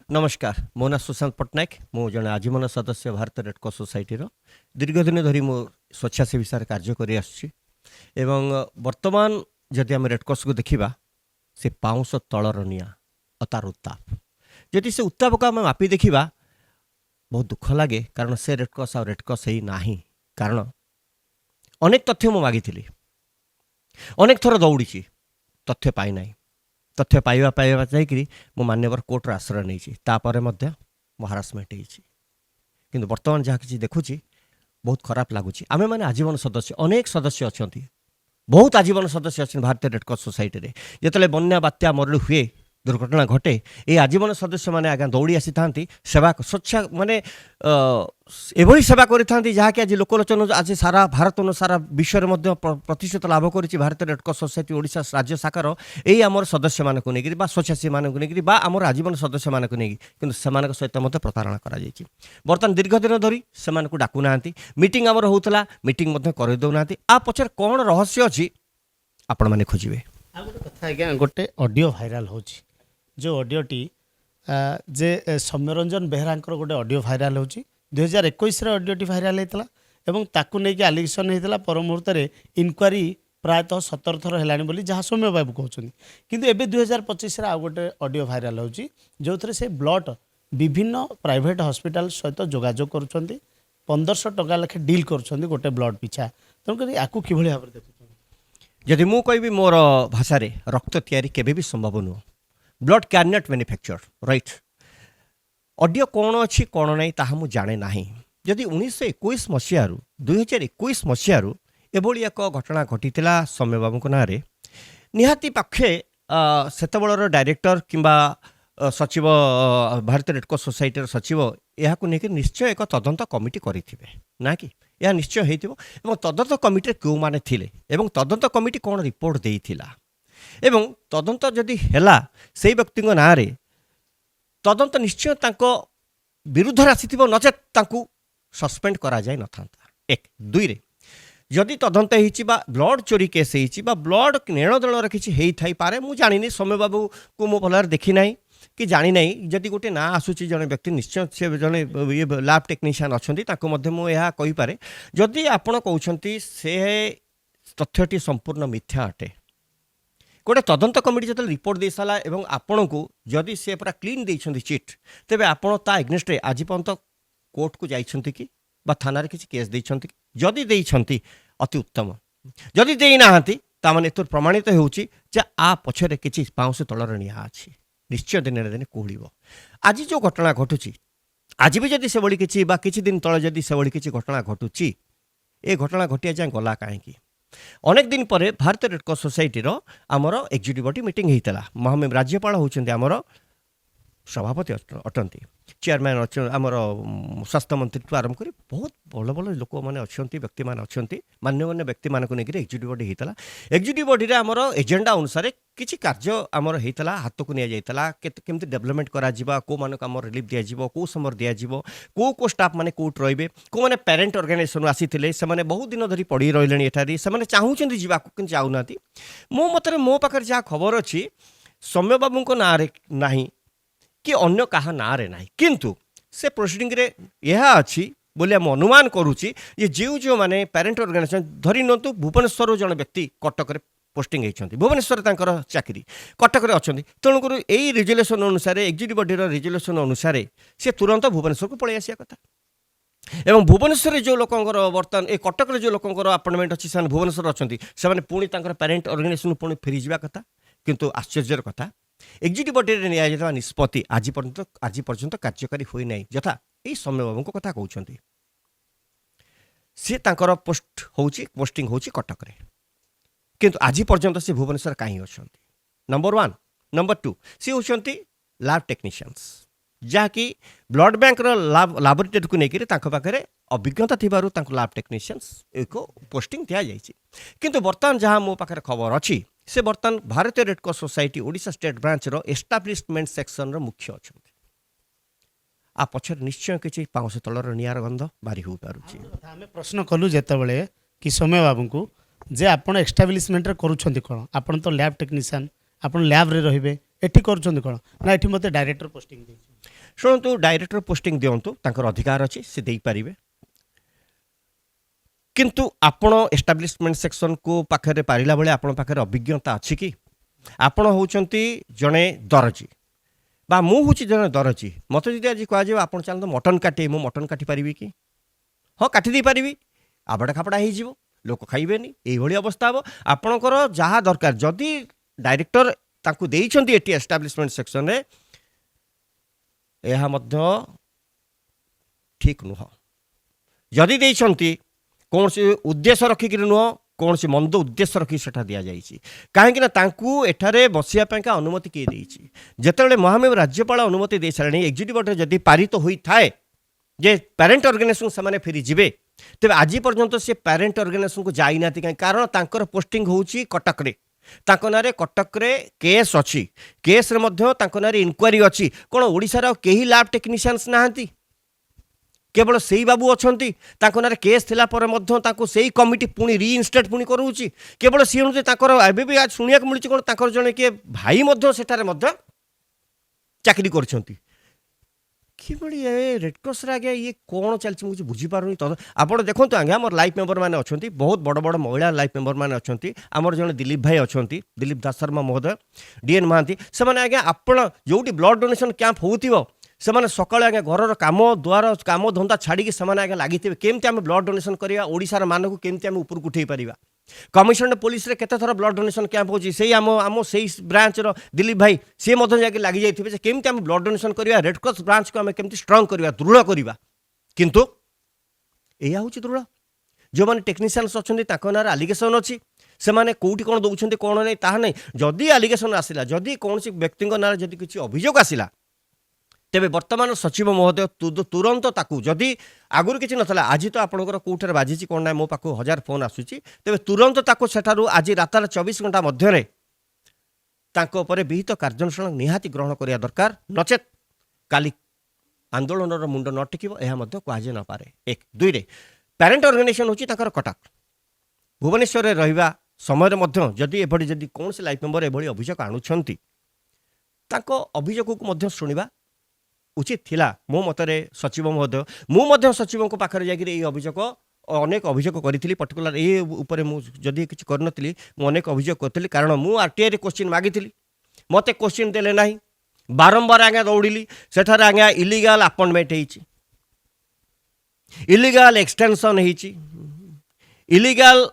नमस्कार मो ना सुशांत पट्टनायक मु जड़े आजीवन सदस्य भारत रेडक्रॉस सोसाइटी दीर्घ दिन धरी मु स्वच्छासेवी सार कार्य कर वर्तमान जदि आम रेडक्रॉस को देखा से पाउंश तलर निआ तार उत्ताप जदि से उत्ताप को आम मापी देखा बहुत दुख लगे कारण से रेडक्रॉस आ रेडक्रॉस ही ना कारण अनेक तथ्य मु मागी अनेक थर दौड़ी तथ्य पाई ना तथ्य पाइबा पाइबा जाकि मो मान्यवर कोर्टर आश्रय नहीं मो हारासमेंट कि बर्तमान जहाँ कि देखुची बहुत खराब लगुच आम मैंने आजीवन सदस्य अनेक सदस्य अच्छा बहुत आजीवन सदस्य अच्छे भारतीय रेडक्रॉस सोसाइटी जिते बन्या बात्या मरुड़ी हुए दुर्घटना घटे ये आजीवन सदस्य मैंने आज्ञा दौड़ी आसी था सेवा स्वच्छ माने एभली सेवा करि जहाँकि आज लोकलोचन आज सारा भारत सारा विश्व में प्रतिष्ठित लाभ कर भारतीय रेडक्रॉस सोसाइटी ओडिशा राज्य शाखार यही आमर सदस्य मानक नहीं स्वच्छासी मानक नहीं आमर आजीवन सदस्य मानक नहीं कि सहित मत प्रतारणा कर बर्तमान दीर्घ दिन धरी से डाकुना मीटिंग आमर होता मीटिंग करदे आ पचर कौन रहस्य अच्छी आपण मैंने खोजे कथा आज्ञा गोटे ऑडियो भाइराल हो जो ऑडियोटी जे सौम्यरंजन बेहरा गोटे ऑडियो भाइराल हो 2021 ऑडियोटी भाइराल होता एवं ताकू नहीं आलिगेसन होता पर मुहूर्त इनक्वारी प्रायतः 17 थर है जहाँ सौम्य बाबू कहते किंतु एबे 2025 आउ गोटे ऑडियो भाइराल हो जो थे से ब्लड विभिन्न प्राइवेट हॉस्पिटल सहित जोगाजोग कर 1500 टका लेखे डील कर गोटे ब्लड पिछा तेणुक आपको किभली भाव देखुं जदि मु कहबी मोर भाषा रक्त तैयारी केबे भी संभव नुह blood can not manufacture right ऑडियो कौन अच्छी कौन नहीं ताहा मु जाने नहीं जदि 1921 मसीह 2021 मसीह एभली एक घटना घटी सौम्य बाबू ना निहाती पाखे सेतबेलर डायरेक्टर किंबा सचिव भारतीय रेडक्रॉस सोसाइटी सचिव यह लेकिन निश्चय एक तदंत कमिटी करेंगे ना कि यह निश्चय हो तदंत कमिटी क्यों माने थिले एवं तदंत कमिटी कौन रिपोर्ट देइथिला एवं तदंत जदि हैला से व्यक्ति ना रे तदंत निश्चय तांको विरुद्ध आसीथिबो नचेत तांकू सस्पेंड करा जाय नथांता एक दुई रे जदि तदंत होइछि बा ब्लड चोरी केस होइछि बा ब्लड नेण दलर किछि हेइ थाई पारे मु जानिनी सौम्य बाबू को मो भलर देखि नाही कि जानी नहीं जदि गोटे ना आसूची जड़े व्यक्ति निश्चय से जड़े ये लैब टेक्नीशियन अच्छा मुझे कहीपे जदि आपण कहते से तथ्यटी संपूर्ण मिथ्या अटे गोटे तदंत कमिटी जो रिपोर्ट दे सारा एवं आपण को जदि से पूरा क्लीन देइछंती चिट तेबे आपण ता एग्नेस्ट आज पर्यंत कोर्ट को जाइछंती कि बा थाना रे किछि केस देइछंती जदि देइछंती अति उत्तम जदि देई नाहंती ता माने तो प्रमाणित होउची जे आ पछरे किछि पाउस तलर निया अछि निश्चय दिन दिन कहब आज जो घटना घटुची आज भी जदि से भली किछि बा किछि दिन तले जदि से भली किछि घटना घटुची ए घटना घटिया जाए गला कहीं अनेक दिन पर भारतीय रेडक्रॉस सोसाइटी आमर एक्जिक्यूटिव बॉडी मीटिंग होता महामहिम राज्यपाल होउछन्ते आमर सभापति अटंती चेयरमैन आमर स्वास्थ्य मंत्री आरंभ कर बहुत भल भल लोक मैंने अच्छा व्यक्ति मैंने अच्छा मान्यमान्य व्यक्ति मानक लेकिन एक्जिक्यूटिव बॉडी होता एक्जिक्यूटिव बॉडी आमर एजेंडा अनुसार किसी कार्य आमर होता हाथ को निया केमती डेवलपमेंट करा को मानक आम रिलीफ दिज्व कौ समय दिज्व को स्टाफ मैंने कौट रे कौ मैंने पेरेंट ऑर्गेनाइजेशन आसी से बहुत दिन धरी पढ़ी रही एठारी से चाहूँ जावाक कि जाऊना मो मतरे मो पाखे जहाँ खबर अच्छी सौम्य बाबू ना ना कि अन्य कहा ना रे ना किंतु से प्रोसीडिंग रे यह अच्छी बोले हम अनुमान करुच्ची ये जो जो माने पेरेंट ऑर्गेनाइजेशन धरी नियंतु भुवनेश्वर जन व्यक्ति कटक पोस्टिंग होती भुवनेश्वर तांकर चाकरी कटक अच्छा तेणुक यही रिजोल्यूशन अनुसार एक्जिक्यूटिव बॉडी रिजोल्यूशन अनुसार से तुरंत भुवनेश्वर को पलि आसा कथा एवं भुवनेश्वर जो लोकंर बर्तमान ए कटक जो लोकंर अपॉइंटमेंट अच्छी से भुवनेश्वर अच्छा से पुणी पेरेंट ऑर्गेनाइजेशन पुणी फेरी जावा कथा किंतु आश्चर्यर कथा एक्जिक्यूटिव बॉडी नि निष्पत्ति आज पर्यंत कार्यकारी होई नहीं यथा यही सौम्य बाबू कथा कहते सी तांकर पोस्ट होची पोस्टिंग होची कटक रे किंतु आज पर्यंत से भुवनेश्वर कहीं अच्छा नंबर 1 नंबर 2 सी होती लैब टेक्नीशियंस जहाँकि ब्लड बैंक लैबोरेटरी को लेकर पाखे अभिज्ञता थिबारु तांको लैब टेक्नीशियंस एक पोस्टिंग दिया जाइए किंतु बर्तमान जहाँ मो पाखे खबर अच्छी से बर्तमान भारतीय Red Cross society Odisha state branch रो एस्टाब्लिशमेंट सेक्शन रो मुख्य अच्छा आ पछर निश्चय किछि पाउस तलर नियार गंध बारी हो पारुछि आमे प्रश्न कलु जेतेबेले कि सौम्य बाबू को जे आपण एस्टाब्लिशमेंट रे करूछंती कोन आपण तो लैब टेक्नीशियन आपण लैब रे रहिबे एठी करूछंती कोन ना एठी मते डायरेक्टर पोस्टिंग दै शुणु डायरेक्टर पोस्टिंग दिंतु तांकर अधिकार अच्छी से दे पारे किंतु आपण एस्टाब्लिशमेंट सेक्शन को पाखे पारिला बेले आपण पाखे अभिज्ञता अच्छी कि आपण होउछंती जड़े दरजी बा मु हूँ जड़े दरजी मत जी आज कह आप चलते मटन काटे मु मटन काटी पारि कि हाँ काटिदे पारि आबड़ा खापड़ा हो लोक खाइबेनी यही अवस्था हम आपणकर जहाँ दरकार जदि डायरेक्टर तांकु देइछंती एटी एस्टाब्लिशमेंट सेक्शन रे यह मध्य ठीक नुह जदि देइछंती कौन से उद्देश्य रखिक नुह कौन से मंद उद्देश्य रखी सेठा दि जाइए कहीं तांकू एठारे बसिया अनुमति किए देइछि जेतेबेले महामहिम राज्यपाल अनुमति दे सारे एग्जीक्यूटिव ऑर्डर जदि पारित होता है जे पेरेंट ऑर्गेनाइजेशन से फेरी जिबे तेज आज पर्यंत से पेरेंट ऑर्गेनाइजेशन को जाई नाती कहीं कारण तांकर पोस्टिंग होउछि कटक रे तांको नारे कटक रे केस अछि केस रे मध्य तांको नारे इनक्वारी अछि कोन ओडिसा रा केही लैब टेक्नीशियंस नाहंती केवल सेई बाबू अछंती तांको नारे केस थिला पर मध्य तांको सेई कमिटी पुनी रीइंस्टेट पुनी करूछि केवल सी अनुसार तांकर एबे भी आज सुनिया को मिलछि कोन तांकर जने के भाई मध्य सेठारे मध्य चाकरी करछंती किभଳି रेडक्रॉस रे आगे ये कौन चलछि मुझे बुझी पारुनी तो आपण देखंतु आगे हमर लाइफ मेंबर माने अछंती बहुत बड़ बड़ महिला लाइफ मेंबर माने अछंती हमर जने दिलीप भाई अछंती दिलीप दास शर्मा महोदय डीएन महांती से माने आगे आपण जोटी ब्लड डोनेशन कैंप होउतिबो से माने सकाळे आगे घर काम द्वार काम धंदा छाड़ी के से आगे लागिथिबे केमति हम ब्लड डोनेशन करिया ओडिसा र मानक केमति हम ऊपर उठै परिबा कमिशनर पुलिस रे केते थर ब्लड डोनेशन कैंप होची सेही आम सेही ब्रांच रो दिलीप भाई से मधन जाके लागि जाइथिबे जे केमति हम ब्लड डोनेशन करिया रेड क्रॉस ब्रांच को हम केमति स्ट्रांग करिया दृढ़ करिया किंतु एया होची दृढ़ जो माने टेक्नीशियंस अछंती ताको नार एलिगेशन अछि से माने कोउठी कोन दउछंती कोन नै ताहा नै जदी एलिगेशन आसिला जदी कोनसी व्यक्ति नार जदी किछि अभियोग आसिला तेबे वर्तमान सचिव महोदय तुरंत ताकू जदि आगुरी किसी नथला आज तो आपंकर कौटे बाजी कौन ना मो पाक 1000 फोन आसूची तेबे तुरंत ताकू सेठारु आज रातार 24 घंटा मध्य तांको विहित कार्यानुष्ठान निहाती ग्रहण करिया दरकार नचेत काली आंदोलन मुंड न टेकिबो एहा मध्य कुहाजे न पारे एक दुई रे पेरेंट ऑर्गेनाइजेशन होची ताकर कटक भुवनेश्वर रे रहिबा समय मध्य जदि एभडी जदि कौन से लाइफ मेंबर एभडी अभियोग आणुछंती तांको अभियोग को मध्य सुनिबा उचित थिला मो मतरे सचिव महोदय मु सचिव को पाखरे जाकि ये अभियोग अनेक अभियोग करी पर्टिकुलर ये ऊपर मुझे किसी करनी अनेक अभियोग करी कारण मु आरटीआई रे क्वेश्चन मागिली मते क्वेश्चन देले ना बारंबार आज्ञा दौड़िली सेठार आज्ञा इलीगल अपॉइंटमेंट होइछि इलीगल एक्सटेंशन होइछि इलीगल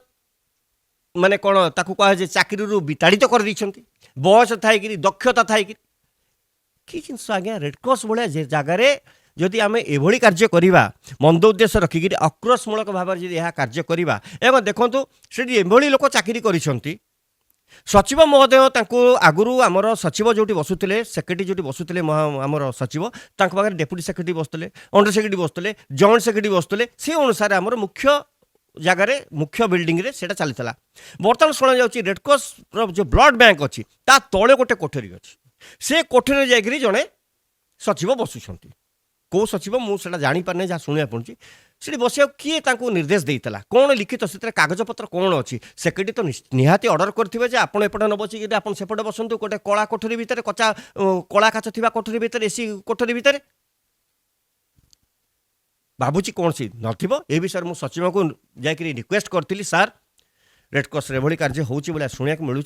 माने कौन ताकू कह चाकरी विताड़ित कर दैछंती बयस थाई दक्षता थाई कि जिनस आज्ञा रेडक्रॉस भाया जगार जदि आम एभली कार्य करवा मंद उद्देश्य रखिक आक्रोशमूलक भाव में यह कार्य करवा एवं देखु से लोक चाकरी करिसेंती सचिव महोदय आगुरी आमर सचिव जो बसुले सेक्रेटरी जो बसुले आमर सचिव पाखे डेप्यूटी सेक्रेटरी बसुले अंडर सेक्रेटरी बसुले जॉइंट सेक्रेटरी बसुले से अनुसार आमर मुख्य जगार मुख्य बिल्डिंग रे सेटा चलता बर्तमान शुणा जाऊँगी रेडक्रॉस जो ब्लड बैंक अच्छी ता तले गोटे कोठरी अच्छी से कोठरी जाकरी जड़े सचिव बसुंट कौ सचिव मुझे जापारे जहाँ शुणा पड़ी से बसिया किए निर्देश देता कौन लिखित से कागजपत्र कौन अच्छी सेक्रेटरी तो निहाती ऑर्डर करेंगे आप एपटे न बचिक आप सेपटे बसतु गोटे कला कोठरी भितर कचा कला काच थी कोठरी भितर एसी कोठरी भितर भावुची कौन सी नए विषय में सचिव को जाकि रिक्वेस्ट करी सार रेडक्रॉस एभली कार्य होची बोला शुणा मिलूँ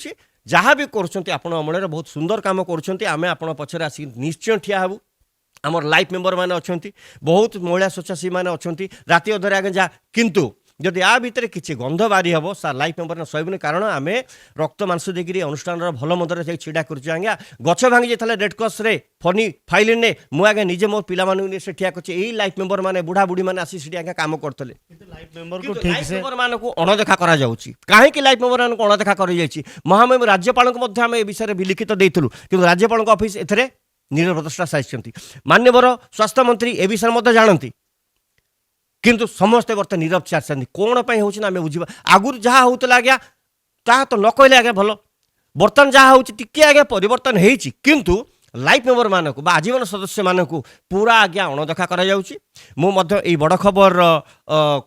जहाँ भी कर अमल बहुत सुंदर काम करें आप पचर आसिक निश्चय ठिया हबू आमर लाइफ मेंबर मैंने अच्छा बहुत महिला स्वेच्छासेवी मैंने अच्छा राति अधर आगे जा किंतु जदि आ भितर किसी गंध बारी हम सार लाइफ मेंबर सहबुनि कारण आम रक्त मांस देकर अनुष्ठान भल मंदर जा छिड़ा कर आज्ञा गछ भांगी जाता रेडक्रॉस रे फनी फाइल ने मुझे निजे मो पिला से ठिया कर लाइफ मेंबर मैंने बुढ़ा बुढ़ी मैंने आसी आज्ञा काम करते लाइफ मेंबर को लाइफ मेंबर मानक अणदेखा कहीं लाइफ मेंबर मानक अणदेखा कर महामहिम राज्यपाल आम ए विषय में लिखित देलु कि राज्यपाल ऑफिस एथरे निरवदृष्टा साजिंट मान्यवर स्वास्थ्य मंत्री ए विषय में जानती किंतु समस्ते बर्तमान नीरव चाहते कौन पर होना बुझा आगुरी जहाँ होता आज्ञा ता तो न कहले आज्ञा भल बर्तमान जहाँ हो आज्ञा परिवर्तन होती किंतु लाइफ मेंबर मानक आजीवन सदस्य मानक पूरा आज्ञा अणदेखा कर बड़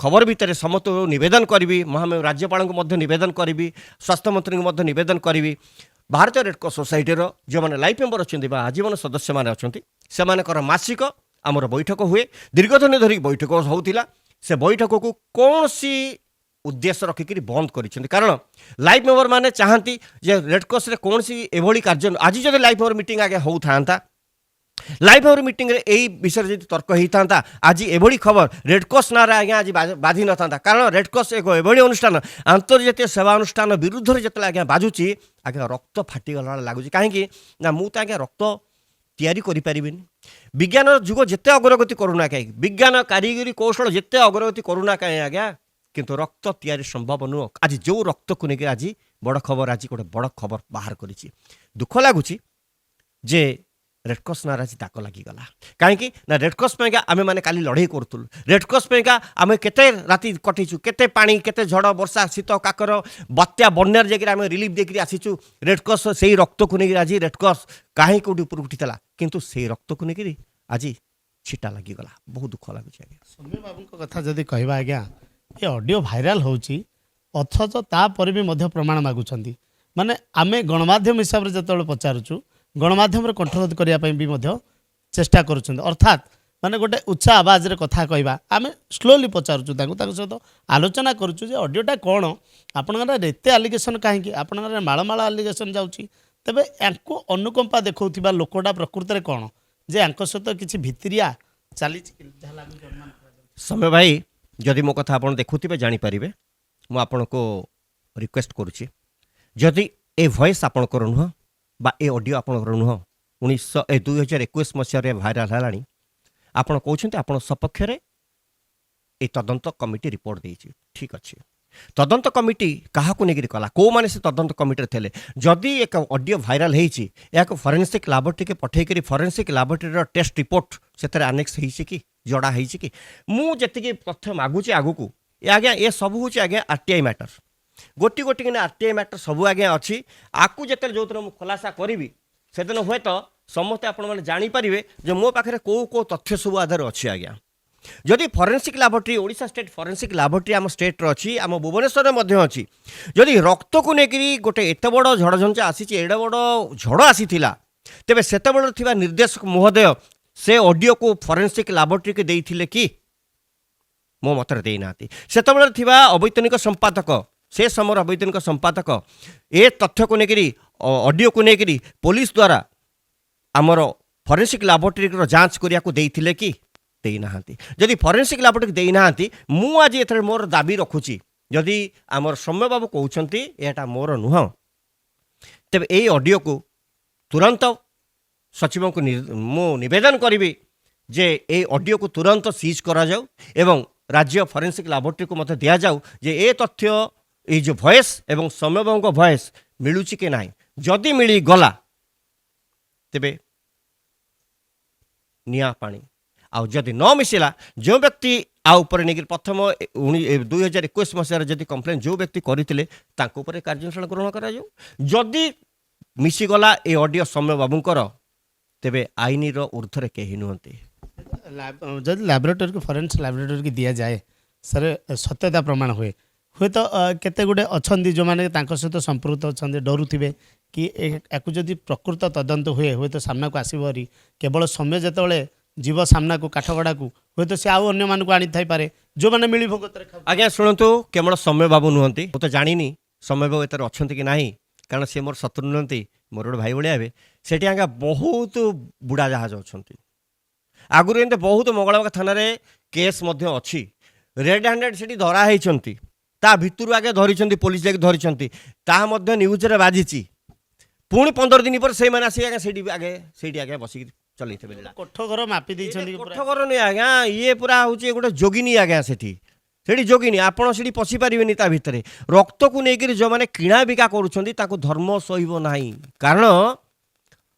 खबर भितर समस्त नवेदन करी महामहिम राज्यपाल को नवेदन करी स्वास्थ्य मंत्री को नवेदन करी भारतीय रेडक्रॉस सोसाइटी जो मैंने लाइफ मेंबर अच्छा आजीवन सदस्य मैंने अच्छा ସେମାନଙ୍କର ମାସିକ ଆମର ବୈଠକ ହୁଏ ଦୀର୍ଘ ଦିନ ଧରି ବୈଠକ ହେଉଥିଲା ସେ ବୈଠକକୁ କୌଣସି ଉଦ୍ଦେଶ୍ୟ ରଖିକିରି ବନ୍ଦ କରିଛନ୍ତି କାରଣ ଲାଇଭ୍ ମେମ୍ବର ମାନେ ଚାହାନ୍ତି ଯେ ରେଡ୍କ୍ରସରେ କୌଣସି ଏଭଳି କାର୍ଯ୍ୟ ଆଜି ଯଦି ଲାଇଭ୍ ମେମ୍ବର ମିଟିଂ ଆଜ୍ଞା ହେଉଥାନ୍ତା ଲାଇଭ୍ ମେମ୍ବର ମିଟିଂରେ এই বিষয়ে যদি তর্ক হইতান্তা আজি এভাবে খবর রেডক্রস নাঁরে আজ্ঞা আজ বাধি নথান্তা কারণ রেডক্রস এক এভাবে অনুষ্ঠান আন্তর্জাতিক সেবা অনুষ্ঠান বিরুদ্ধে যেতলে আজ্ঞা বাজুছি আজ্ঞা রক্ত ফাটিগলা লাগুଛି কাহিଁକି না ମୁଁ ତ ଆଜ୍ଞା ରକ୍ତ ତିଆରି କରିପାରିବିନି ବିଜ୍ଞାନର ଯୁଗ ଯେତେ ଅଗ୍ରଗତି କରୁନା କାହିଁକି ବିଜ୍ଞାନ କାରିଗରୀ କୌଶଳ ଯେତେ ଅଗ୍ରଗତି କରୁନା କାହିଁକି ଆଜ୍ଞା କିନ୍ତୁ ରକ୍ତ ତିଆରି ସମ୍ଭବ ନୁହଁ ଆଜି ଯେଉଁ ରକ୍ତକୁ ନେଇକି ଆଜି ବଡ଼ ଖବର ଆଜି ଗୋଟେ ବଡ଼ ଖବର ବାହାର କରିଛି ଦୁଃଖ ଲାଗୁଛି ଯେ ରେଡ୍କ୍ରସ ନାଁରେ ଆଜି ଦାଗ ଲାଗିଗଲା କାହିଁକି ନା ରେଡ୍କ୍ରସ ପାଇଁକା ଆମେମାନେ କାଲି ଲଢ଼େଇ କରୁଥିଲୁ ରେଡ୍କ୍ରସ ପାଇଁକା ଆମେ କେତେ ରାତି କଟେଇଛୁ କେତେ ପାଣି କେତେ ଝଡ଼ ବର୍ଷା ଶୀତ କାକର ବାତ୍ୟା ବନ୍ୟାରେ ଯାଇକିରି ଆମେ ରିଲିଫ୍ ଦେଇକିରି ଆସିଛୁ ରେଡ୍କ୍ରସ ସେଇ ରକ୍ତକୁ ନେଇକିରି ଆଜି ରେଡ୍କ୍ରସ କାହିଁକି କୋଉଠି ଉପରକୁ ଉଠିଥିଲା କିନ୍ତୁ ସେଇ ରକ୍ତକୁ ନେଇକିରି ଆଜି ଛିଟା ଲାଗିଗଲା ବହୁତ ଦୁଃଖ ଲାଗୁଛି ଆଜ୍ଞା ସୌମ୍ୟ ବାବୁଙ୍କ କଥା ଯଦି କହିବା ଆଜ୍ଞା ଏ ଅଡ଼ିଓ ଭାଇରାଲ ହେଉଛି ଅଥଚ ତାପରେ ବି ମଧ୍ୟ ପ୍ରମାଣ ମାଗୁଛନ୍ତି ମାନେ ଆମେ ଗଣମାଧ୍ୟମ ହିସାବରେ ଯେତେବେଳେ ପଚାରୁଛୁ ଗଣମାଧ୍ୟମରେ କଣ୍ଠରୋଧ କରିବା ପାଇଁ ବି ମଧ୍ୟ ଚେଷ୍ଟା କରୁଛନ୍ତି ଅର୍ଥାତ୍ ମାନେ ଗୋଟେ ଉଚ୍ଚା ଆବାଜରେ କଥା କହିବା ଆମେ ସ୍ଲୋଲି ପଚାରୁଛୁ ତାଙ୍କ ସହିତ ଆଲୋଚନା କରୁଛୁ ଯେ ଅଡ଼ିଓଟା କ'ଣ ଆପଣଙ୍କର ଏତେ ଆଲିଗେସନ୍ କାହିଁକି ଆପଣଙ୍କର ମାଳ ଆଲିଗେସନ୍ ଯାଉଛି ତେବେ ୟାଙ୍କୁ ଅନୁକମ୍ପା ଦେଖାଉଥିବା ଲୋକଟା ପ୍ରକୃତରେ କ'ଣ ଯେ ୟାଙ୍କ ସହିତ କିଛି ଭିତିରିଆ ଚାଲିଛି ଯାହା ଲାଗୁଛି ଅନୁମାନ କରାଯାଉଛି। ସୌମ୍ୟ ଭାଇ ଯଦି ମୋ କଥା ଆପଣ ଦେଖୁଥିବେ ଜାଣିପାରିବେ ମୁଁ ଆପଣଙ୍କୁ ରିକ୍ୱେଷ୍ଟ କରୁଛି ଯଦି ଏ ଭଏସ୍ ଆପଣଙ୍କର ନୁହଁ বা ଏ ଅଡ଼ିଓ ଆପଣଙ୍କର ନୁହଁ 2021 ମସିହାରେ ଭାଇରାଲ ହେଲାଣି ଆପଣ କହୁଛନ୍ତି ଆପଣ ସପକ୍ଷରେ ଏ ତଦନ୍ତ କମିଟି ରିପୋର୍ଟ ଦେଇଛି ଠିକ୍ ଅଛି ତଦନ୍ତ କମିଟି କାହାକୁ ନେଇକରି କଲା କେଉଁମାନେ ସେ ତଦନ୍ତ କମିଟିରେ ଥିଲେ ଯଦି ଏକ ଅଡ଼ିଓ ଭାଇରାଲ ହେଇଛି ଏହାକୁ ଫରେନ୍ସିକ୍ ଲାବୋରେଟୋରୀକି ପଠାଇକରି ଫରେନ୍ସିକ୍ ଲାବୋରେଟୋରୀର ଟେଷ୍ଟ ରିପୋର୍ଟ ସେଥିରେ ଆନେକ୍ସ ହେଇଛି କି ଜଡ଼ା ହେଇଛି କି ମୁଁ ଯେତିକି ତଥ୍ୟ ମାଗୁଛି ଆଗକୁ ଆଜ୍ଞା ଏ ସବୁ ହେଉଛି ଆଜ୍ଞା RTI ମ୍ୟାଟର ଗୋଟି ଗୋଟି କିନା RTI ମ୍ୟାଟର ସବୁ ଆଜ୍ଞା ଅଛି ଆକୁ ଯେତେବେଳେ ଯେଉଁଦିନ ମୁଁ ଖୁଲାସା କରିବି ସେଦିନ ହୁଏତ ସମସ୍ତେ ଆପଣମାନେ ଜାଣିପାରିବେ ଯେ ମୋ ପାଖରେ କେଉଁ ତଥ୍ୟ ସବୁ ଆଧାର ଅଛି ଆଜ୍ଞା ଯଦି forensic laboratory Odisha state forensic laboratory ଆମ ଷ୍ଟେଟ୍ର ଅଛି ଆମ ଭୁବନେଶ୍ୱରରେ ମଧ୍ୟ ଅଛି ଯଦି ରକ୍ତକୁ ନେଇକରି ଗୋଟେ ଏତେ ବଡ଼ ଝଡ଼ଝଞ୍ଜା ଆସିଛି ଏଡ଼େ ବଡ଼ ଝଡ଼ ଆସିଥିଲା ତେବେ ସେତେବେଳେ ଥିବା ନିର୍ଦ୍ଦେଶକ ମହୋଦୟ ସେ ଅଡ଼ିଓକୁ ଫରେନ୍ସିକ୍ ଲାବୋରେଟୋରୀକି ଦେଇଥିଲେ କି ମୋ ମତରେ ଦେଇନାହାନ୍ତି ସେତେବେଳେ ଥିବା ଅବୈତନିକ ସମ୍ପାଦକ ସେ ସମୟର ଅବୈତନିକ ସମ୍ପାଦକ ଏ ତଥ୍ୟକୁ ନେଇକରି ଅଡ଼ିଓକୁ ନେଇକରି ପୋଲିସ ଦ୍ୱାରା ଆମର ଫରେନ୍ସିକ୍ ଲାବୋରେଟୋରୀର ଯାଞ୍ଚ କରିବାକୁ ଦେଇଥିଲେ କି ଦେଇନାହାନ୍ତି ଯଦି ଫରେନ୍ସିକ୍ ଲାବୋରେଟୋରୀ ଦେଇନାହାନ୍ତି ମୁଁ ଆଜି ଏଥିରେ ମୋର ଦାବି ରଖୁଛି ଯଦି ଆମର ସୌମ୍ୟ ବାବୁ କହୁଛନ୍ତି ଏଇଟା ମୋର ନୁହଁ ତେବେ ଏଇ ଅଡ଼ିଓକୁ ତୁରନ୍ତ ସଚିବଙ୍କୁ ମୁଁ ନିବେଦନ କରିବି ଯେ ଏଇ ଅଡ଼ିଓକୁ ତୁରନ୍ତ ସିଜ୍ କରାଯାଉ ଏବଂ ରାଜ୍ୟ ଫରେନ୍ସିକ୍ ଲାବୋରେଟୋରୀକୁ ମଧ୍ୟ ଦିଆଯାଉ ଯେ ଏ ତଥ୍ୟ এই যে ভয়েস এবং সৌম্যবাবুଙ୍କ ভয়েস মিলুଛି କି ନାହିଁ ଯଦି ମିଳିଗଲା ତେବେ ନିଆଁ ପାଣି ଆଉ ଯଦି ନ ମିଶିଲା ଯେଉଁ ବ୍ୟକ୍ତି ଆ ଉପରେ ନେଇକି ପ୍ରଥମ 2021 ମସିହାରେ ଯଦି କମ୍ପ୍ଲେନ୍ ଯେଉଁ ବ୍ୟକ୍ତି କରିଥିଲେ ତାଙ୍କ ଉପରେ କାର୍ଯ୍ୟାନୁଷ୍ଠାନ ଗ୍ରହଣ କରାଯାଉ ଯଦି ମିଶିଗଲା ଏ ଅଡ଼ିଓ ସୌମ୍ୟ ବାବୁଙ୍କର ତେବେ ଆଇନର ଊର୍ଦ୍ଧ୍ୱରେ କେହି ନୁହନ୍ତି ଯଦି ଲାବୋରେଟୋରୀକୁ ଫରେନ୍ସିକ୍ ଲାବୋରେଟୋରୀକି ଦିଆଯାଏ ସାର୍ ସତ୍ୟତା ପ୍ରମାଣ ହୁଏ ହୁଏତ କେତେ ଗୁଡ଼ିଏ ଅଛନ୍ତି ଯେଉଁମାନେ ତାଙ୍କ ସହିତ ସମ୍ପୃକ୍ତ ଅଛନ୍ତି ଡରୁଥିବେ କି ୟାକୁ ଯଦି ପ୍ରକୃତ ତଦନ୍ତ ହୁଏ ହୁଏତ ସାମ୍ନାକୁ ଆସିବ ହେରି କେବଳ ସୌମ୍ୟ ଯେତେବେଳେ ଯିବ ସାମ୍ନାକୁ କାଠଗଡ଼ାକୁ ହୁଏତ ସେ ଆଉ ଅନ୍ୟମାନଙ୍କୁ ଆଣିଥାଇପାରେ ଯେଉଁମାନେ ମିଳିଭୋଗତରେ ଆଜ୍ଞା ଶୁଣନ୍ତୁ କେବଳ ସୌମ୍ୟ ବାବୁ ନୁହନ୍ତି ମୁଁ ତ ଜାଣିନି ସୌମ୍ୟ ବାବୁ ଏଥିରେ ଅଛନ୍ତି କି ନାହିଁ କାରଣ ସେ ମୋର ଶତ୍ରୁ ନୁହନ୍ତି ମୋର ଗୋଟେ ଭାଇ ଭଳିଆ ହେବେ ସେଠି ଆଜ୍ଞା ବହୁତ ବୁଡ଼ା ଜାହାଜ ଅଛନ୍ତି ଆଗରୁ ଏମିତି ବହୁତ ମଙ୍ଗଳବାର ଥାନାରେ କେସ୍ ମଧ୍ୟ ଅଛି ରେଡ୍ ହ୍ୟାଣ୍ଡେଡ୍ ସେଠି ଧରା ହେଇଛନ୍ତି ତା ଭିତରୁ ଆଗେ ଧରିଛନ୍ତି ପୋଲିସ ଯାଇକି ଧରିଛନ୍ତି ତାହା ମଧ୍ୟ ନ୍ୟୁଜ୍ରେ ବାଜିଛି ପୁଣି 15 ଦିନ ପରେ ସେଇମାନେ ଆସିକି ଆଜ୍ଞା ସେଇଠି ଆଜ୍ଞା ବସିକି ଚଲେଇଥିବେ କୋଠଘର ମାପି ଦେଇଛନ୍ତି କୋଠଘର ନୁହେଁ ଆଜ୍ଞା ଇଏ ପୁରା ହେଉଛି ଗୋଟେ ଯୋଗିନୀ ଆଜ୍ଞା ସେଠି ଯୋଗିନୀ ଆପଣ ସେଠି ପଶିପାରିବେନି ତା ଭିତରେ ରକ୍ତକୁ ନେଇକରି ଯେଉଁମାନେ କିଣା ବିକା କରୁଛନ୍ତି ତାଙ୍କୁ ଧର୍ମ ସହିବ ନାହିଁ କାରଣ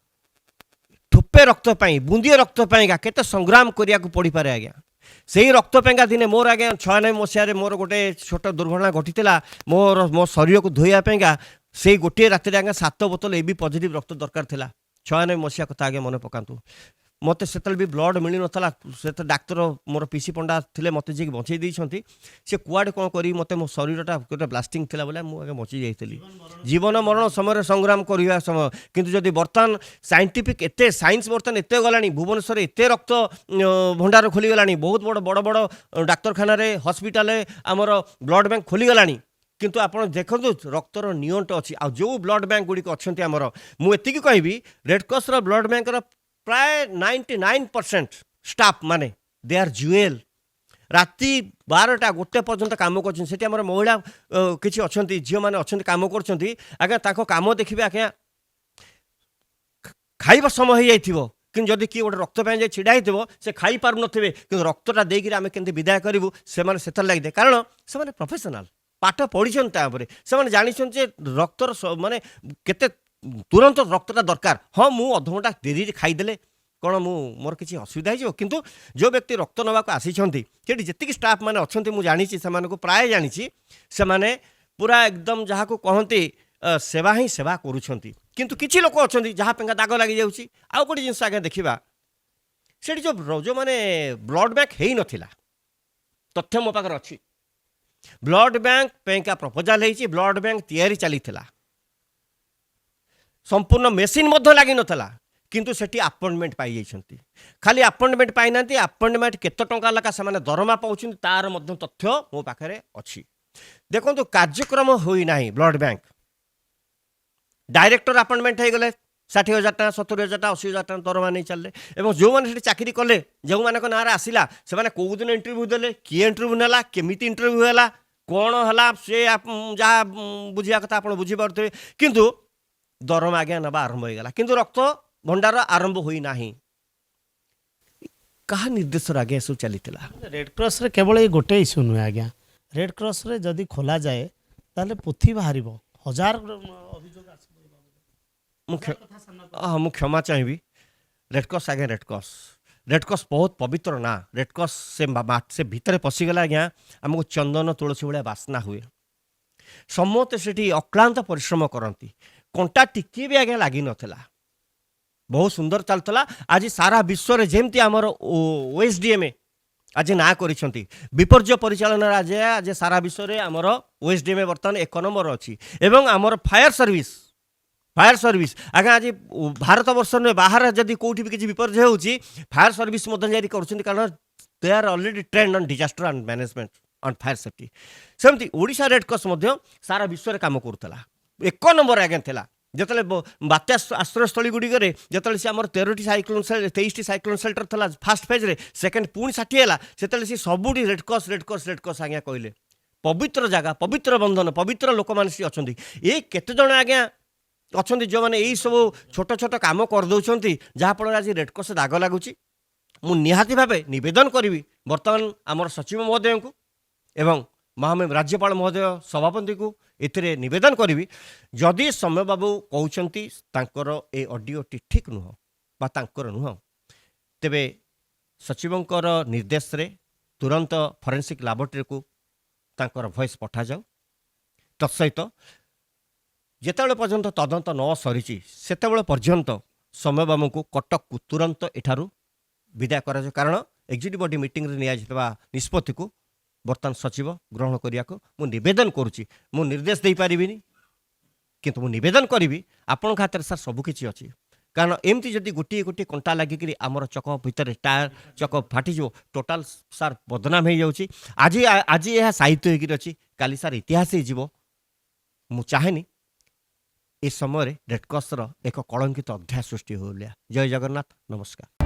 ଠୋପେ ରକ୍ତ ପାଇଁ ବୁନ୍ଦିଏ ରକ୍ତ ପାଇଁକା କେତେ ସଂଗ୍ରାମ କରିବାକୁ ପଡ଼ିପାରେ ଆଜ୍ଞା ସେଇ ରକ୍ତ ପାଇଁକା ଦିନେ ମୋର ଆଜ୍ଞା 96 ମସିହାରେ ମୋର ଗୋଟେ ଛୋଟ ଦୁର୍ଘଟଣା ଘଟିଥିଲା ମୋ ଶରୀରକୁ ଧୋଇବା ପାଇଁକା ସେଇ ଗୋଟିଏ ରାତିରେ ଆଜ୍ଞା 7 ବୋତଲ AB ପଜିଟିଭ ରକ୍ତ ଦରକାର ଥିଲା 96 ମସିହା କଥା ଆଜ୍ଞା ମନେ ପକାନ୍ତୁ ମୋତେ ସେତେବେଳେ ବି ବ୍ଲଡ଼ ମିଳିନଥିଲା ସେତେ ଡାକ୍ତର ମୋର ପିସି ପଣ୍ଡା ଥିଲେ ମୋତେ ଯିଏ ବଞ୍ଚେଇ ଦେଇଛନ୍ତି ସେ କୁଆଡ଼େ କ'ଣ କରିବି ମୋତେ ମୋ ଶରୀରଟା ଗୋଟେ ବ୍ଲାଷ୍ଟିଂ ଥିଲା ବୋଲେ ମୁଁ ଆଗେ ବଞ୍ଚି ଯାଇଥିଲି ଜୀବନ ମରଣ ସମୟରେ ସଂଗ୍ରାମ କରିବା ସମୟ କିନ୍ତୁ ଯଦି ବର୍ତ୍ତମାନ ସାଇଣ୍ଟିଫିକ୍ ଏତେ ସାଇନ୍ସ ବର୍ତ୍ତମାନ ଏତେ ଗଲାଣି ଭୁବନେଶ୍ୱରରେ ଏତେ ରକ୍ତ ଭଣ୍ଡାର ଖୋଲିଗଲାଣି ବହୁତ ବଡ଼ ବଡ଼ ଡାକ୍ତରଖାନାରେ ହସ୍ପିଟାଲରେ ଆମର ବ୍ଲଡ଼ ବ୍ୟାଙ୍କ ଖୋଲିଗଲାଣି କିନ୍ତୁ ଆପଣ ଦେଖନ୍ତୁ ରକ୍ତର ନିଅଣ୍ଟ ଅଛି ଆଉ ଯେଉଁ ବ୍ଲଡ଼ ବ୍ୟାଙ୍କ ଗୁଡ଼ିକ ଅଛନ୍ତି ଆମର ମୁଁ ଏତିକି କହିବି ରେଡ୍କ୍ରସ୍ର ବ୍ଲଡ଼ ବ୍ୟାଙ୍କର ପ୍ରାୟ 99% ଷ୍ଟାଫ୍ ମାନେ ଦେ ଆର୍ ଜୁଏଲ୍ ରାତି 12ଟା 1 ପର୍ଯ୍ୟନ୍ତ କାମ କରୁଛନ୍ତି ସେଠି ଆମର ମହିଳା କିଛି ଅଛନ୍ତି ଝିଅମାନେ ଅଛନ୍ତି କାମ କରୁଛନ୍ତି ଆଜ୍ଞା ତାଙ୍କ କାମ ଦେଖିବେ ଆଜ୍ଞା ଖାଇବା ସମୟ ହେଇଯାଇଥିବ କିନ୍ତୁ ଯଦି କିଏ ଗୋଟେ ରକ୍ତ ପାଇଁ ଯାଇ ଛିଡ଼ା ହେଇଥିବ ସେ ଖାଇପାରୁନଥିବେ କିନ୍ତୁ ରକ୍ତଟା ଦେଇକିରି ଆମେ କେମିତି ବିଦାୟ କରିବୁ ସେମାନେ ସେଥିରେ ଲାଗିଥାଏ କାରଣ ସେମାନେ ପ୍ରଫେସନାଲ ପାଠ ପଢ଼ିଛନ୍ତି ତାପରେ ସେମାନେ ଜାଣିଛନ୍ତି ଯେ ରକ୍ତର ମାନେ କେତେ ତୁରନ୍ତ ରକ୍ତଟା ଦରକାର ହଁ ମୁଁ ଅଧଘଣ୍ଟା ଡେରିରେ ଖାଇଦେଲେ କ'ଣ ମୁଁ ମୋର କିଛି ଅସୁବିଧା ହେଇଯିବ କିନ୍ତୁ ଯେଉଁ ବ୍ୟକ୍ତି ରକ୍ତ ନେବାକୁ ଆସିଛନ୍ତି ସେଠି ଯେତିକି ଷ୍ଟାଫ୍ ମାନେ ଅଛନ୍ତି ମୁଁ ଜାଣିଛି ସେମାନଙ୍କୁ ପ୍ରାୟ ଜାଣିଛି ସେମାନେ ପୁରା ଏକଦମ ଯାହାକୁ କହନ୍ତି ସେବା ହିଁ ସେବା କରୁଛନ୍ତି କିନ୍ତୁ କିଛି ଲୋକ ଅଛନ୍ତି ଯାହା ପାଇଁକା ଦାଗ ଲାଗିଯାଉଛି ଆଉ ଗୋଟେ ଜିନିଷ ଆଜ୍ଞା ଦେଖିବା ସେଠି ଯେଉଁମାନେ ବ୍ଲଡ଼ ବ୍ୟାଙ୍କ ହେଇନଥିଲା ତଥ୍ୟ ମୋ ପାଖରେ ଅଛି ବ୍ଲଡ଼ ବ୍ୟାଙ୍କ ପାଇଁକା ପ୍ରପୋଜାଲ ହେଇଛି ବ୍ଲଡ଼ ବ୍ୟାଙ୍କ ତିଆରି ଚାଲିଥିଲା ସମ୍ପୂର୍ଣ୍ଣ ମେସିନ୍ ମଧ୍ୟ ଲାଗିନଥିଲା କିନ୍ତୁ ସେଠି ଆପଏଣ୍ଟମେଣ୍ଟ ପାଇଯାଇଛନ୍ତି ଖାଲି ଆପଏଣ୍ଟମେଣ୍ଟ ପାଇନାହାନ୍ତି ଆପଏଣ୍ଟମେଣ୍ଟ କେତେ ଟଙ୍କା ଲେଖା ସେମାନେ ଦରମା ପାଉଛନ୍ତି ତାର ମଧ୍ୟ ତଥ୍ୟ ମୋ ପାଖରେ ଅଛି ଦେଖନ୍ତୁ କାର୍ଯ୍ୟକ୍ରମ ହୋଇନାହିଁ ବ୍ଲଡ଼ ବ୍ୟାଙ୍କ ଡାଇରେକ୍ଟର ଆପଏଣ୍ଟମେଣ୍ଟ ହେଇଗଲେ 60,000 ଟଙ୍କା 70,000 ଟଙ୍କା 80,000 ଟଙ୍କା ଦରମା ନେଇ ଚାଲିଲେ ଏବଂ ଯେଉଁମାନେ ସେଠି ଚାକିରି କଲେ ଯେଉଁମାନଙ୍କ ନାଁରେ ଆସିଲା ସେମାନେ କେଉଁଦିନ ଇଣ୍ଟରଭ୍ୟୁ ଦେଲେ କିଏ ଇଣ୍ଟରଭ୍ୟୁ ନେଲା କେମିତି ଇଣ୍ଟରଭ୍ୟୁ ହେଲା କ'ଣ ହେଲା ସେ ଯାହା ବୁଝିବା କଥା ଆପଣ ବୁଝିପାରୁଥିବେ କିନ୍ତୁ ଦରମା ଆଜ୍ଞା ନେବା ଆରମ୍ଭ ହୋଇଗଲା କିନ୍ତୁ ରକ୍ତ ଭଣ୍ଡାର ଆରମ୍ଭ ହୋଇନାହିଁ କାହା ନିର୍ଦ୍ଦେଶରେ ଆଜ୍ଞା ଏସବୁ ଚାଲିଥିଲା ରେଡ୍କ୍ରସ୍ରେ କେବଳ ଏଇ ଗୋଟେ ଇସ୍ୟୁ ନୁହେଁ ଆଜ୍ଞା ରେଡ୍କ୍ରସ୍ରେ ଯଦି ଖୋଲାଯାଏ ତାହେଲେ ପୋଥି ବାହାରିବ ହଜାର ଅଭିଯୋଗ ଆସିବ ମୁଁ କ୍ଷମା ଚାହିଁବି ରେଡ୍କ୍ରସ୍ ଆଜ୍ଞା ରେଡ୍କ୍ରସ୍ ବହୁତ ପବିତ୍ର ନା ରେଡ୍କ୍ରସ୍ ସେ ଭିତରେ ପଶିଗଲା ଆଜ୍ଞା ଆମକୁ ଚନ୍ଦନ ତୁଳସୀ ଭଳିଆ ବାସ୍ନା ହୁଏ ସମସ୍ତେ ସେଠି ଅକ୍ଳାନ୍ତ ପରିଶ୍ରମ କରନ୍ତି କଣ୍ଟା ଟିକିଏ ବି ଆଜ୍ଞା ଲାଗିନଥିଲା ବହୁତ ସୁନ୍ଦର ଚାଲୁଥିଲା ଆଜି ସାରା ବିଶ୍ୱରେ ଯେମିତି ଆମର OSDMA ଆଜି ନାଁ କରିଛନ୍ତି ବିପର୍ଯ୍ୟୟ ପରିଚାଳନାରେ ଆଜି ସାରା ବିଶ୍ୱରେ ଆମର OSDMA ବର୍ତ୍ତମାନ 1 ନମ୍ବର ଅଛି ଏବଂ ଆମର ଫାୟାର ସର୍ଭିସ୍ ଆଜ୍ଞା ଆଜି ଭାରତ ବର୍ଷ ନୁହେଁ ବାହାରେ ଯଦି କେଉଁଠି ବି କିଛି ବିପର୍ଯ୍ୟୟ ହେଉଛି ଫାୟାର ସର୍ଭିସ୍ ମଧ୍ୟ ଜାରି କରୁଛନ୍ତି କାରଣ they are already trained on disaster and management on fire safety ସେମିତି ଓଡ଼ିଶା ରେଡ୍କ୍ରସ୍ ମଧ୍ୟ ସାରା ବିଶ୍ୱରେ କାମ କରୁଥିଲା 1 ନମ୍ବର ଆଜ୍ଞା ଥିଲା ଯେତେବେଳେ ବାତ୍ୟା ଆଶ୍ରୟସ୍ଥଳୀ ଗୁଡ଼ିକରେ ଯେତେବେଳେ ସେ ଆମର 23ଟି ସାଇକ୍ଲୋନ୍ ସେଲ୍ଟର ଥିଲା ଫାର୍ଷ୍ଟ ଫେଜ୍ରେ ସେକେଣ୍ଡ ପୁଣି 60 ହେଲା ସେତେବେଳେ ସେ ସବୁଠି ରେଡ୍କ୍ରସ୍ ଆଜ୍ଞା କହିଲେ ପବିତ୍ର ଜାଗା ପବିତ୍ର ବନ୍ଧନ ପବିତ୍ର ଲୋକମାନେ ସେ ଅଛନ୍ତି ଏଇ କେତେଜଣ ଆଜ୍ଞା ଅଛନ୍ତି ଯେଉଁମାନେ ଏଇ ସବୁ ଛୋଟ ଛୋଟ କାମ କରିଦେଉଛନ୍ତି ଯାହାଫଳରେ ଆଜି ରେଡ୍କ୍ରସ୍ ଦାଗ ଲାଗୁଛି ମୁଁ ନିହାତି ଭାବେ ନିବେଦନ କରିବି ବର୍ତ୍ତମାନ ଆମର ସଚିବ ମହୋଦୟଙ୍କୁ ଏବଂ ରାଜ୍ୟପାଳ ମହୋଦୟ ସଭାପତିଙ୍କୁ ଏଥିରେ ନିବେଦନ କରିବି ଯଦି ସୌମ୍ୟ ବାବୁ କହୁଛନ୍ତି ତାଙ୍କର ଏ ଅଡ଼ିଓଟି ଠିକ୍ ନୁହଁ ବା ତାଙ୍କର ନୁହଁ ତେବେ ସଚିବଙ୍କର ନିର୍ଦ୍ଦେଶରେ ତୁରନ୍ତ ଫରେନ୍ସିକ୍ ଲାବୋରେଟୋରୀକୁ ତାଙ୍କର ଭଏସ୍ ପଠାଯାଉ ତତ୍ସହିତ ଯେତେବେଳେ ପର୍ଯ୍ୟନ୍ତ ତଦନ୍ତ ନ ସରିଛି ସେତେବେଳେ ପର୍ଯ୍ୟନ୍ତ ସୌମ୍ୟ ବାବୁଙ୍କୁ କଟକକୁ ତୁରନ୍ତ ଏଠାରୁ ବିଦାୟ କରାଯାଉ କାରଣ ଏକ୍ଜିକ୍ୟୁଟିଭ୍ ବଡି ମିଟିଂରେ ନିଆଯାଇଥିବା ନିଷ୍ପତ୍ତିକୁ ବର୍ତ୍ତମାନ ସଚିବ ଗ୍ରହଣ କରିବାକୁ ମୁଁ ନିବେଦନ କରୁଛି ମୁଁ ନିର୍ଦ୍ଦେଶ ଦେଇପାରିବିନି କିନ୍ତୁ ମୁଁ ନିବେଦନ କରିବି ଆପଣଙ୍କ ହାତରେ ସାର୍ ସବୁକିଛି ଅଛି କାରଣ ଏମିତି ଯଦି ଗୋଟିଏ କଣ୍ଟା ଲାଗିକିରି ଆମର ଚକ ଭିତରେ ଟାୟାର ଚକ ଫାଟିଯିବ ଟୋଟାଲ ସାର୍ ବଦନାମ ହେଇଯାଉଛି ଆଜି ଏହା ସାହିତ୍ୟ ହେଇକିରି ଅଛି କାଲି ସାର୍ ଇତିହାସ ହେଇଯିବ ମୁଁ ଚାହେଁନି ଏ ସମୟରେ ରେଡ୍କ୍ରସ୍ର ଏକ କଳଙ୍କିତ ଅଧ୍ୟାୟ ସୃଷ୍ଟି ହେଉ। ଜୟ ଜଗନ୍ନାଥ, ନମସ୍କାର।